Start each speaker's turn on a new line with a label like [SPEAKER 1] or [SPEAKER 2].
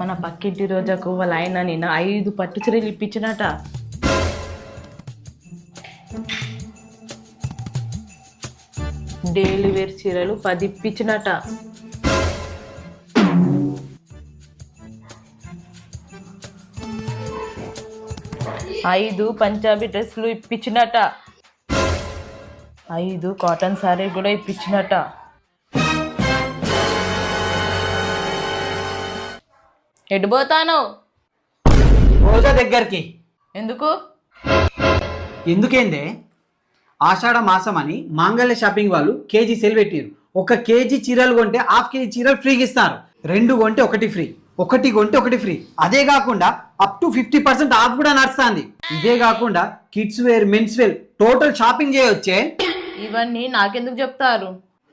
[SPEAKER 1] మన పక్కింటి రోజాకు వాళ్ళ ఆయన నిన్న 5 పట్టు చీరలు ఇప్పించినట. డైలీ వేర్ చీరలు 10 ఇప్పించినట. ఐదు పంజాబీ డ్రెస్సులు ఇప్పించినట. 5 కాటన్ శారీ కూడా ఇప్పించినట. ఎటు పోతాను?
[SPEAKER 2] రోజా దగ్గరికి.
[SPEAKER 1] ఎందుకు?
[SPEAKER 2] ఎందుకేందే, ఆషాఢ మాసం అని మాంగళ్య షాపింగ్ వాళ్ళు కేజీ సేల్ పెట్టారు. 1 కేజీ చీరలు కొంటే ½ కేజీ చీరలు ఫ్రీగా ఇస్తారు. 2 కొంటే 1 ఫ్రీ, 1 కొంటే 1 ఫ్రీ. అదే కాకుండా అప్ టు 50% ఆఫ్ కూడా నడుస్తుంది. ఇదే కాకుండా kids wear, men's wear total shopping చేయొచ్చే.
[SPEAKER 1] ఇవన్నీ నాకెందుకు చెప్తారు?